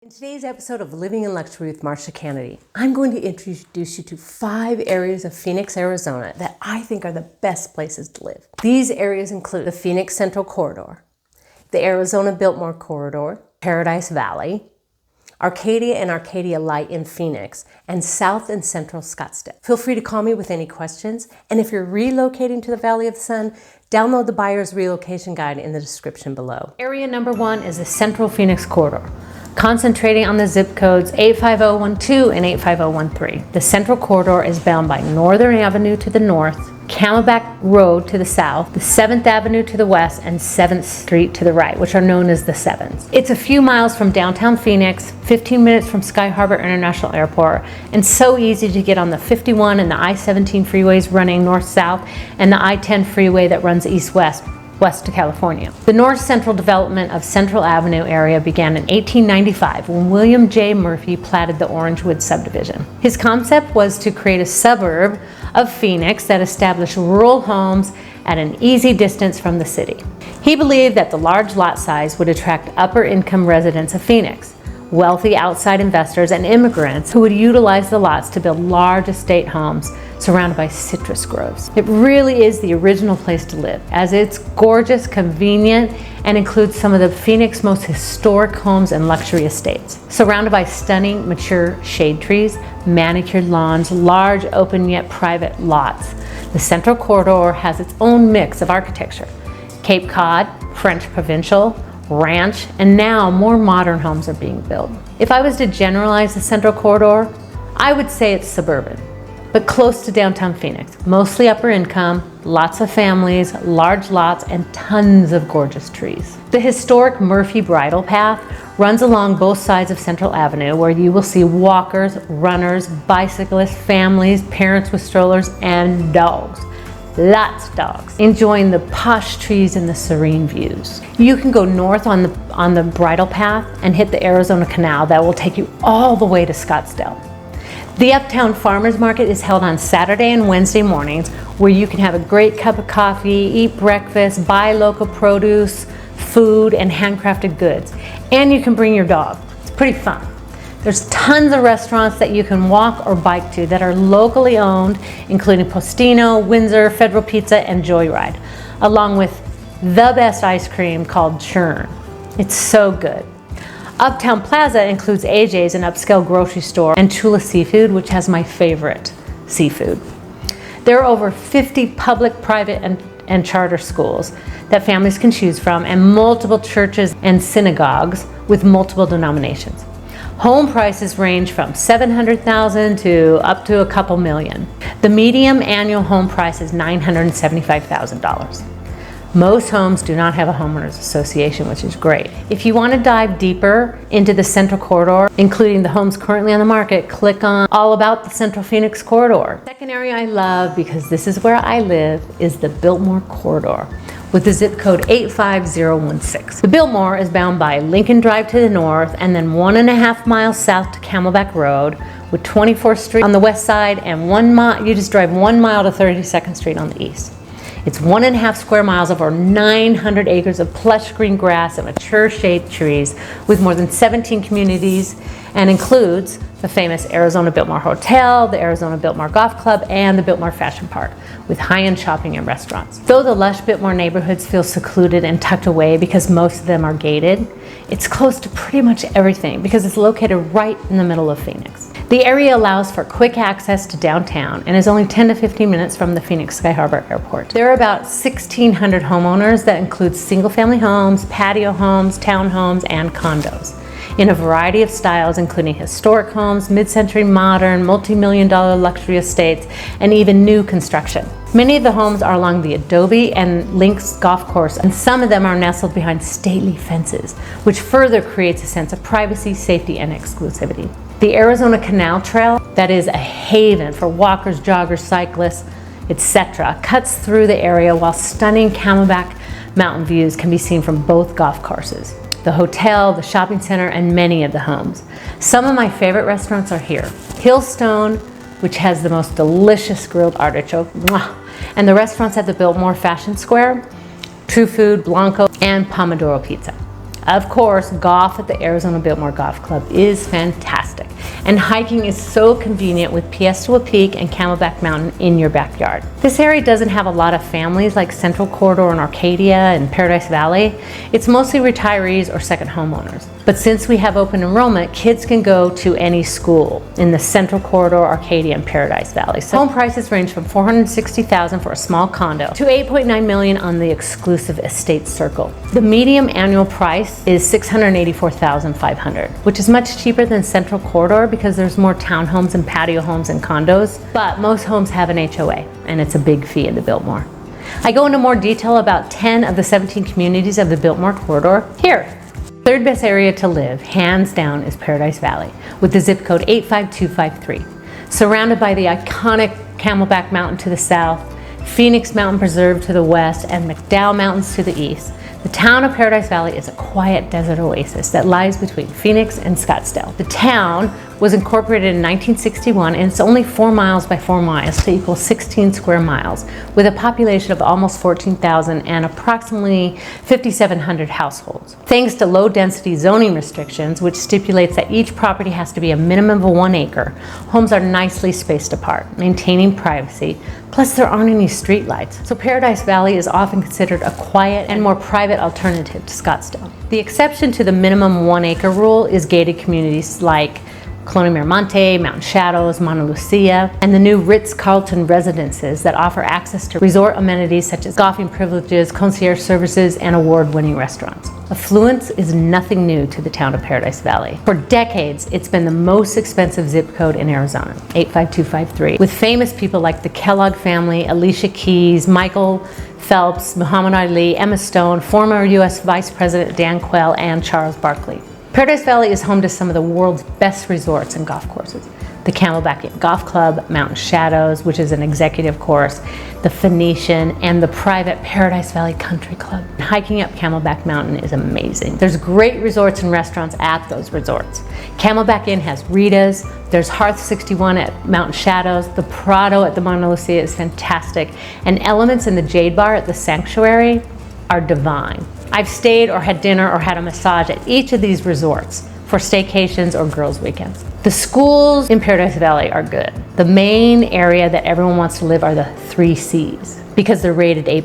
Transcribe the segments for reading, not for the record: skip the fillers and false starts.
In today's episode of Living in Luxury with Marcia Canady, I'm going to introduce you to 5 areas of Phoenix, Arizona that I think are the best places to live. These areas include the Phoenix Central Corridor, the Arizona Biltmore Corridor, Paradise Valley, Arcadia and Arcadia LITE in Phoenix, and South and Central Scottsdale. Feel free to call me with any questions, and if you're relocating to the Valley of the Sun, download the Buyer's Relocation Guide in the description below. Area number 1 is the Central Phoenix Corridor, concentrating on the zip codes 85012 and 85013. The Central Corridor is bound by Northern Avenue to the north, Camelback Road to the south, the 7th Avenue to the west, and 7th Street to the right, which are known as the Sevens. It's a few miles from downtown Phoenix, 15 minutes from Sky Harbor International Airport, and so easy to get on the 51 and the I-17 freeways running north-south, and the I-10 freeway that runs east-west, west to California. The north-central development of Central Avenue area began in 1895 when William J. Murphy platted the Orangewood subdivision. His concept was to create a suburb of Phoenix that established rural homes at an easy distance from the city. He believed that the large lot size would attract upper-income residents of Phoenix, wealthy outside investors, and immigrants who would utilize the lots to build large estate homes surrounded by citrus groves. It really is the original place to live, as it's gorgeous, convenient, and includes some of the Phoenix most historic homes and luxury estates. Surrounded by stunning, mature shade trees, manicured lawns, large, open yet private lots, the Central Corridor has its own mix of architecture: Cape Cod, French Provincial, ranch, and now more modern homes are being built. If I was to generalize the Central Corridor, I would say it's suburban, but close to downtown Phoenix. Mostly upper income, lots of families, large lots, and tons of gorgeous trees. The historic Murphy Bridle Path runs along both sides of Central Avenue, where you will see walkers, runners, bicyclists, families, parents with strollers, and dogs. Lots of dogs, enjoying the posh trees and the serene views. You can go north on the bridle path and hit the Arizona Canal that will take you all the way to Scottsdale. The Uptown Farmers Market is held on Saturday and Wednesday mornings, where you can have a great cup of coffee, eat breakfast, buy local produce, food, and handcrafted goods. And you can bring your dog. It's pretty fun. There's tons of restaurants that you can walk or bike to that are locally owned, including Postino, Windsor, Federal Pizza, and Joyride, along with the best ice cream called Churn. It's so good. Uptown Plaza includes AJ's, an upscale grocery store, and Chula Seafood, which has my favorite seafood. There are over 50 public, private, and charter schools that families can choose from, and multiple churches and synagogues with multiple denominations. Home prices range from $700,000 to up to a couple million. The median annual home price is $975,000. Most homes do not have a homeowners association, which is great. If you want to dive deeper into the Central Corridor, including the homes currently on the market, click on All About the Central Phoenix Corridor. The second area I love, because this is where I live, is the Biltmore Corridor, with the zip code 85016. The Biltmore is bound by Lincoln Drive to the north, and then 1.5 miles south to Camelback Road, with 24th Street on the west side, and 1 mile, you just drive 1 mile to 32nd Street on the east. It's 1.5 square miles of over 900 acres of plush green grass and mature shade trees, with more than 17 communities, and includes the famous Arizona Biltmore Hotel, the Arizona Biltmore Golf Club, and the Biltmore Fashion Park, with high-end shopping and restaurants. Though the lush Biltmore neighborhoods feel secluded and tucked away because most of them are gated, it's close to pretty much everything because it's located right in the middle of Phoenix. The area allows for quick access to downtown and is only 10 to 15 minutes from the Phoenix Sky Harbor Airport. There are about 1,600 homeowners that include single-family homes, patio homes, townhomes, and condos in a variety of styles, including historic homes, mid-century modern, multi-million-dollar luxury estates, and even new construction. Many of the homes are along the Adobe and Links golf course, and some of them are nestled behind stately fences, which further creates a sense of privacy, safety, and exclusivity. The Arizona Canal Trail, that is a haven for walkers, joggers, cyclists, etc., cuts through the area, while stunning Camelback mountain views can be seen from both golf courses, the hotel, the shopping center, and many of the homes. Some of my favorite restaurants are here. Hillstone, which has the most delicious grilled artichoke, and the restaurants at the Biltmore Fashion Square, True Food, Blanco, and Pomodoro Pizza. Of course, golf at the Arizona Biltmore Golf Club is fantastic, and hiking is so convenient with Piestewa Peak and Camelback Mountain in your backyard. This area doesn't have a lot of families like Central Corridor and Arcadia and Paradise Valley. It's mostly retirees or second homeowners. But since we have open enrollment, kids can go to any school in the Central Corridor, Arcadia, and Paradise Valley. So home prices range from $460,000 for a small condo to $8.9 million on the exclusive estate circle. The median annual price is $684,500, which is much cheaper than Central Corridor because there's more townhomes and patio homes and condos, but most homes have an HOA, and it's a big fee in the Biltmore. I go into more detail about 10 of the 17 communities of the Biltmore Corridor here. Third best area to live, hands down, is Paradise Valley, with the zip code 85253. Surrounded by the iconic Camelback Mountain to the south, Phoenix Mountain Preserve to the west, and McDowell Mountains to the east, the town of Paradise Valley is a quiet desert oasis that lies between Phoenix and Scottsdale. The town was incorporated in 1961, and it's only 4 miles by 4 miles to equal 16 square miles, with a population of almost 14,000 and approximately 5,700 households. Thanks to low-density zoning restrictions, which stipulates that each property has to be a minimum of 1 acre, homes are nicely spaced apart, maintaining privacy, plus there aren't any street lights. So Paradise Valley is often considered a quiet and more private alternative to Scottsdale. The exception to the minimum 1 acre rule is gated communities like Colonia Miramonte, Mountain Shadows, Monte Lucia, and the new Ritz-Carlton residences that offer access to resort amenities such as golfing privileges, concierge services, and award-winning restaurants. Affluence is nothing new to the town of Paradise Valley. For decades, it's been the most expensive zip code in Arizona, 85253, with famous people like the Kellogg family, Alicia Keys, Michael Phelps, Muhammad Ali, Emma Stone, former U.S. Vice President Dan Quayle, and Charles Barkley. Paradise Valley is home to some of the world's best resorts and golf courses. The Camelback Golf Club, Mountain Shadows, which is an executive course, the Phoenician, and the private Paradise Valley Country Club. Hiking up Camelback Mountain is amazing. There's great resorts and restaurants at those resorts. Camelback Inn has Rita's, there's Hearth 61 at Mountain Shadows, the Prado at the Monte Lucia is fantastic, and Elements in the Jade Bar at the Sanctuary are divine. I've stayed or had dinner or had a massage at each of these resorts for staycations or girls' weekends. The schools in Paradise Valley are good. The main area that everyone wants to live are the 3 C's because they're rated A+.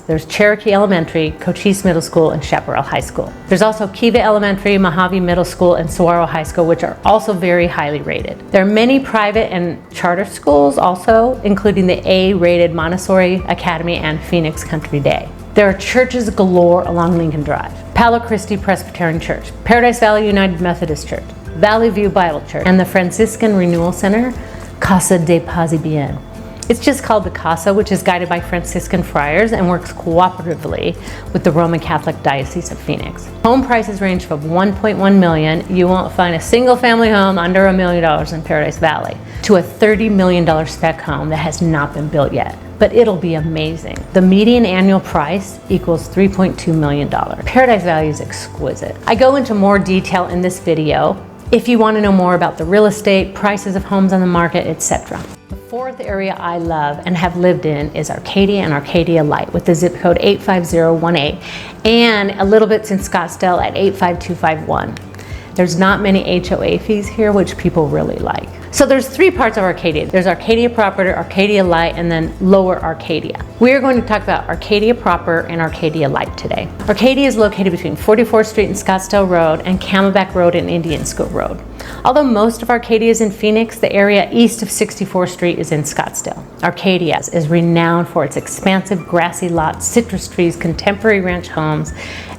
There's Cherokee Elementary, Cochise Middle School, and Chaparral High School. There's also Kiva Elementary, Mojave Middle School, and Saguaro High School, which are also very highly rated. There are many private and charter schools also, including the A-rated Montessori Academy and Phoenix Country Day. There are churches galore along Lincoln Drive. Palo Christi Presbyterian Church, Paradise Valley United Methodist Church, Valley View Bible Church, and the Franciscan Renewal Center, Casa de Paz y Bien. It's just called the Casa, which is guided by Franciscan friars and works cooperatively with the Roman Catholic Diocese of Phoenix. Home prices range from $1.1 million, you won't find a single family home under $1 million in Paradise Valley, to a $30 million spec home that has not been built yet. But it'll be amazing. The median annual price equals $3.2 million. Paradise Valley is exquisite. I go into more detail in this video if you want to know more about the real estate, prices of homes on the market, etc. The fourth area I love and have lived in is Arcadia and Arcadia LITE with the zip code 85018 and a little bit in Scottsdale at 85251. There's not many HOA fees here, which people really like. So there's 3 parts of Arcadia. There's Arcadia proper, Arcadia LITE, and then Lower Arcadia. We're going to talk about Arcadia proper and Arcadia LITE today. Arcadia is located between 44th Street and Scottsdale Road and Camelback Road and Indian School Road. Although most of Arcadia is in Phoenix, the area east of 64th Street is in Scottsdale. Arcadia is renowned for its expansive grassy lots, citrus trees, contemporary ranch homes,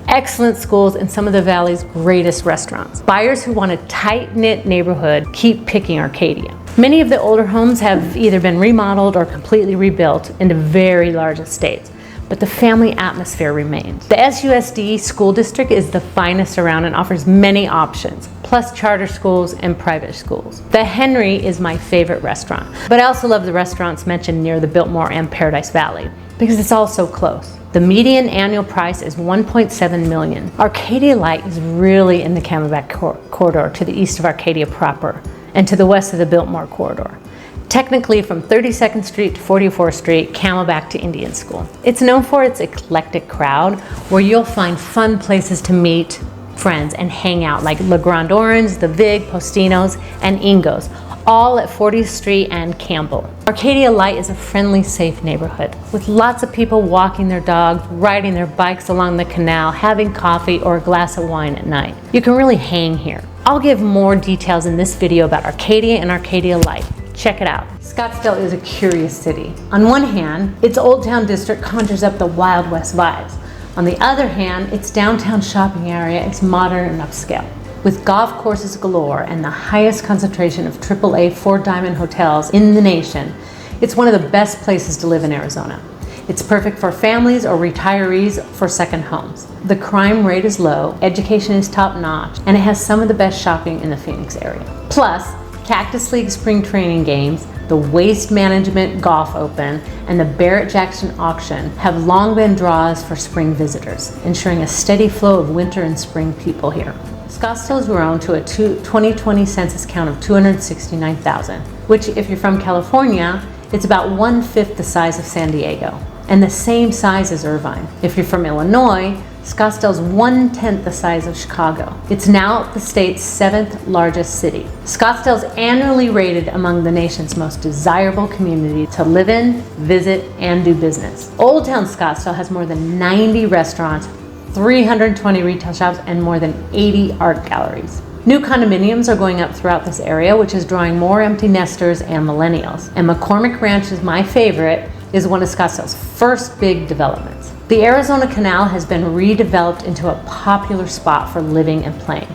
excellent schools, and some of the valley's greatest restaurants. Buyers who want a tight-knit neighborhood keep picking Arcadia. Many of the older homes have either been remodeled or completely rebuilt into very large estates, but the family atmosphere remains. The SUSD school district is the finest around and offers many options, plus charter schools and private schools. The Henry is my favorite restaurant, but I also love the restaurants mentioned near the Biltmore and Paradise Valley because it's all so close. The median annual price is $1.7 million. Arcadia LITE is really in the Camelback Corridor to the east of Arcadia proper and to the west of the Biltmore Corridor. Technically from 32nd Street to 44th Street, Camelback to Indian School. It's known for its eclectic crowd where you'll find fun places to meet friends and hang out, like Le Grand Orange, The Vig, Postino's, and Ingo's, all at 40th Street and Campbell. Arcadia LITE is a friendly, safe neighborhood with lots of people walking their dogs, riding their bikes along the canal, having coffee or a glass of wine at night. You can really hang here. I'll give more details in this video about Arcadia and Arcadia LITE. Check it out. Scottsdale is a curious city. On one hand, its Old Town district conjures up the Wild West vibes. On the other hand, its downtown shopping area is modern and upscale. With golf courses galore and the highest concentration of AAA 4-diamond hotels in the nation, it's one of the best places to live in Arizona. It's perfect for families or retirees for second homes. The crime rate is low, education is top-notch, and it has some of the best shopping in the Phoenix area. Plus, Cactus League spring training games, the Waste Management Golf Open, and the Barrett-Jackson Auction have long been draws for spring visitors, ensuring a steady flow of winter and spring people here. Scottsdale has grown to a 2020 census count of 269,000, which, if you're from California, it's about 1/5 the size of San Diego, and the same size as Irvine. If you're from Illinois, Scottsdale's 1/10 the size of Chicago. It's now the state's 7th largest city. Scottsdale's annually rated among the nation's most desirable community to live in, visit, and do business. Old Town Scottsdale has more than 90 restaurants, 320 retail shops, and more than 80 art galleries. New condominiums are going up throughout this area, which is drawing more empty nesters and millennials. And McCormick Ranch is my favorite, is one of Scottsdale's first big developments. The Arizona Canal has been redeveloped into a popular spot for living and playing.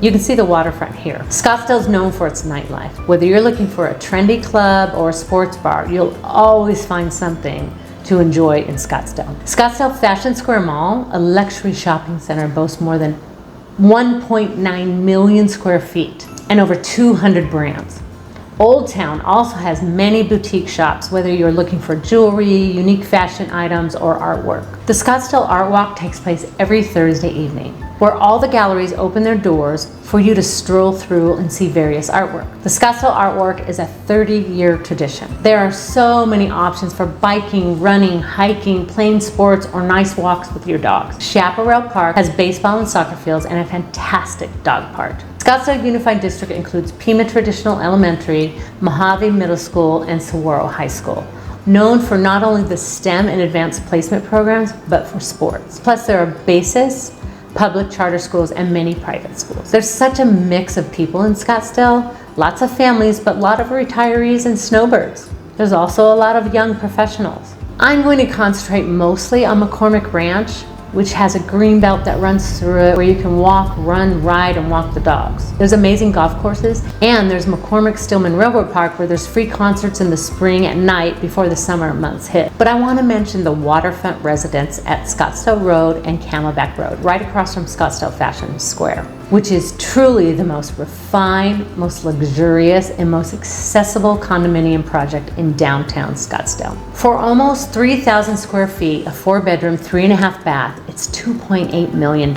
You can see the waterfront here. Scottsdale is known for its nightlife. Whether you're looking for a trendy club or a sports bar, you'll always find something to enjoy in Scottsdale. Scottsdale Fashion Square Mall, a luxury shopping center, boasts more than 1.9 million square feet and over 200 brands. Old Town also has many boutique shops, whether you're looking for jewelry, unique fashion items, or artwork. The Scottsdale Art Walk takes place every Thursday evening, where all the galleries open their doors for you to stroll through and see various artwork. The Scottsdale Artwork is a 30-year tradition. There are so many options for biking, running, hiking, playing sports, or nice walks with your dogs. Chaparral Park has baseball and soccer fields and a fantastic dog park. Scottsdale Unified District includes Pima Traditional Elementary, Mojave Middle School, and Saguaro High School, known for not only the STEM and advanced placement programs, but for sports. Plus, there are BASIS, public charter schools, and many private schools. There's such a mix of people in Scottsdale, lots of families, but a lot of retirees and snowbirds. There's also a lot of young professionals. I'm going to concentrate mostly on McCormick Ranch, which has a green belt that runs through it where you can walk, run, ride, and walk the dogs. There's amazing golf courses, and there's McCormick Stillman Railroad Park where there's free concerts in the spring at night before the summer months hit. But I want to mention the waterfront residence at Scottsdale Road and Camelback Road, right across from Scottsdale Fashion Square, which is truly the most refined, most luxurious, and most accessible condominium project in downtown Scottsdale. For almost 3,000 square feet, a 4-bedroom, 3.5 bath, it's $2.8 million.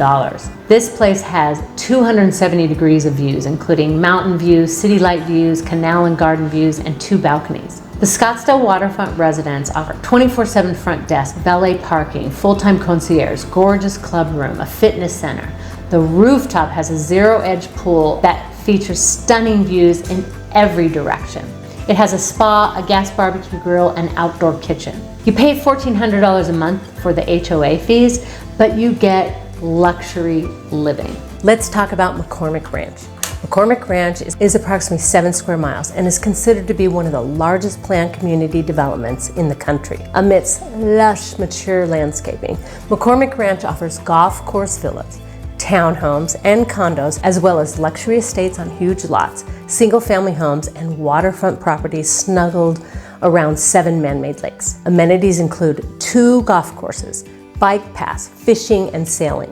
This place has 270 degrees of views, including mountain views, city light views, canal and garden views, and 2 balconies. The Scottsdale waterfront residents offer 24/7 front desk, valet parking, full-time concierge, gorgeous club room, a fitness center. The rooftop has a zero-edge pool that features stunning views in every direction. It has a spa, a gas barbecue grill, and outdoor kitchen. You pay $1,400 a month for the HOA fees, but you get luxury living. Let's talk about McCormick Ranch. McCormick Ranch is approximately 7 square miles and is considered to be one of the largest planned community developments in the country. Amidst lush, mature landscaping, McCormick Ranch offers golf course villas, townhomes, and condos, as well as luxury estates on huge lots, single-family homes, and waterfront properties snuggled around 7 man-made lakes. Amenities include 2 golf courses, bike paths, fishing, and sailing.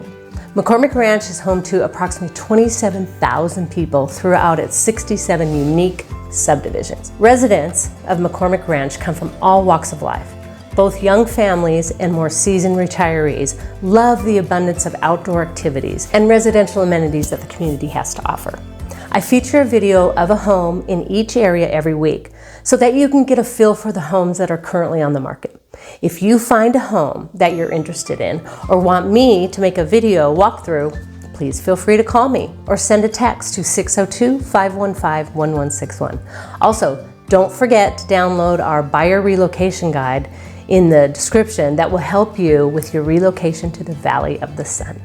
McCormick Ranch is home to approximately 27,000 people throughout its 67 unique subdivisions. Residents of McCormick Ranch come from all walks of life. Both young families and more seasoned retirees love the abundance of outdoor activities and residential amenities that the community has to offer. I feature a video of a home in each area every week so that you can get a feel for the homes that are currently on the market. If you find a home that you're interested in or want me to make a video walkthrough, please feel free to call me or send a text to 602-515-1161. Also, don't forget to download our buyer relocation guide in the description that will help you with your relocation to the Valley of the Sun.